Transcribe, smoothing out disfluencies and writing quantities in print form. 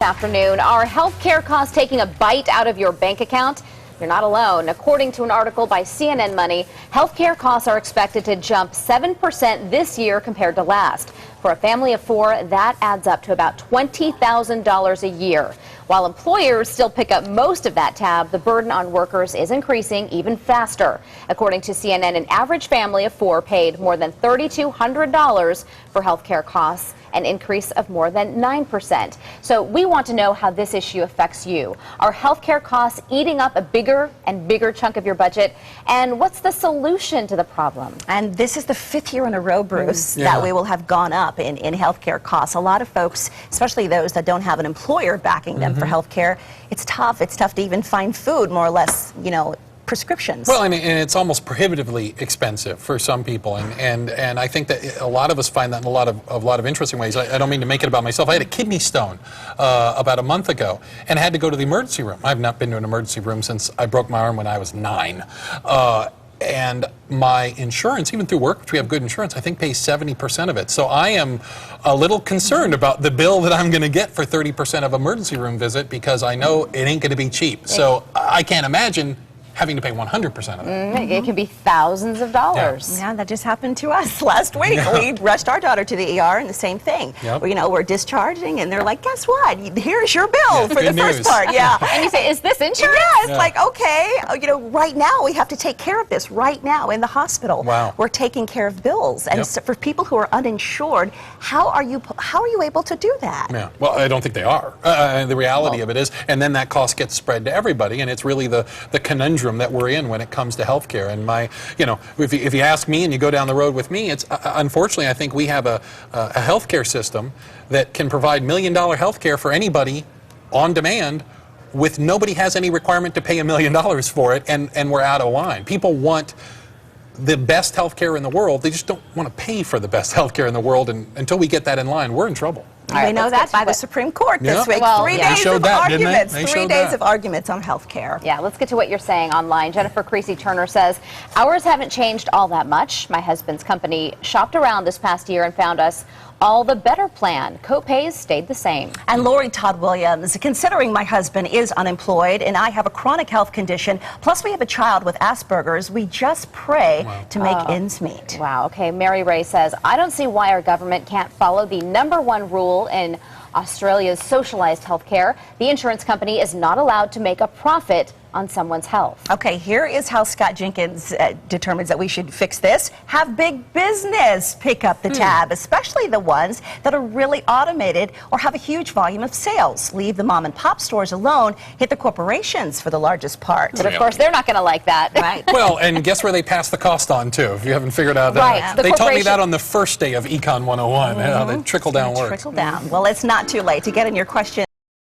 Afternoon. Are healthcare costs taking a bite out of your bank account? You're not alone. According to an article by CNN Money, healthcare costs are expected to jump 7% this year compared to last. For a family of four, that adds up to about $20,000 a year. While employers still pick up most of that tab, the burden on workers is increasing even faster. According to CNN, an average family of four paid more than $3,200 for healthcare costs, an increase of more than 9%. So we want to know how this issue affects you. Are healthcare costs eating up a bigger and bigger chunk of your budget? And what's the solution to the problem? And this is the fifth year in a row, Bruce, that we will have gone up in healthcare costs. A lot of folks, especially those that don't have an employer backing them for healthcare, it's tough. It's tough to even find food, more or less, prescriptions. Well, and it's almost prohibitively expensive for some people, and I think that a lot of us find that in a lot of interesting ways. I don't mean to make it about myself. I had a kidney stone about a month ago, and I had to go to the emergency room. I've not been to an emergency room since I broke my arm when I was 9. And my insurance, even through work, which we have good insurance, I think pays 70% of it. So I am a little concerned about the bill that I'm going to get for 30% of emergency room visit, because I know it ain't going to be cheap. So I can't imagine having to pay 100% of it. It can be thousands of dollars. Yeah, that just happened to us last week. We rushed our daughter to the ER, and the same thing. We're discharging, and they're like, guess what? Here's your bill for the first part. Yeah. And you say, is this insurance? Yeah, it's like, okay, right now we have to take care of this right now in the hospital. Wow. We're taking care of bills. And so for people who are uninsured, how are you able to do that? Yeah. Well, I don't think they are. The reality of it is, and then that cost gets spread to everybody, and it's really the conundrum that we're in when it comes to healthcare. And if you ask me and you go down the road with me, it's unfortunately, I think we have a healthcare system that can provide $1 million healthcare for anybody on demand, with nobody has any requirement to pay $1 million for it, and we're out of line. People want the best healthcare in the world. They just don't want to pay for the best healthcare in the world, and until we get that in line, we're in trouble. We know that by the Supreme Court this week. Well, 3 days of arguments. They 3 days of arguments on health care. Yeah, let's get to what you're saying online. Jennifer Creasy-Turner says, ours haven't changed all that much. My husband's company shopped around this past year and found us all the better plan. Co-pays stayed the same. And Lori Todd Williams, considering my husband is unemployed and I have a chronic health condition, plus we have a child with Asperger's, we just pray to make ends meet. Wow. Okay. Mary Ray says, I don't see why our government can't follow the #1 rule in Australia's socialized health care. The insurance company is not allowed to make a profit on someone's health. Okay, here is how Scott Jenkins determines that we should fix this. Have big business pick up the tab, especially the ones that are really automated or have a huge volume of sales. Leave the mom and pop stores alone. Hit the corporations for the largest part. But of course, they're not going to like that. Right. Well, and guess where they pass the cost on to, if you haven't figured out that. Right. They taught me that on the first day of Econ 101, how the trickle-down works. Trickle down. Well, it's not too late to get in your question.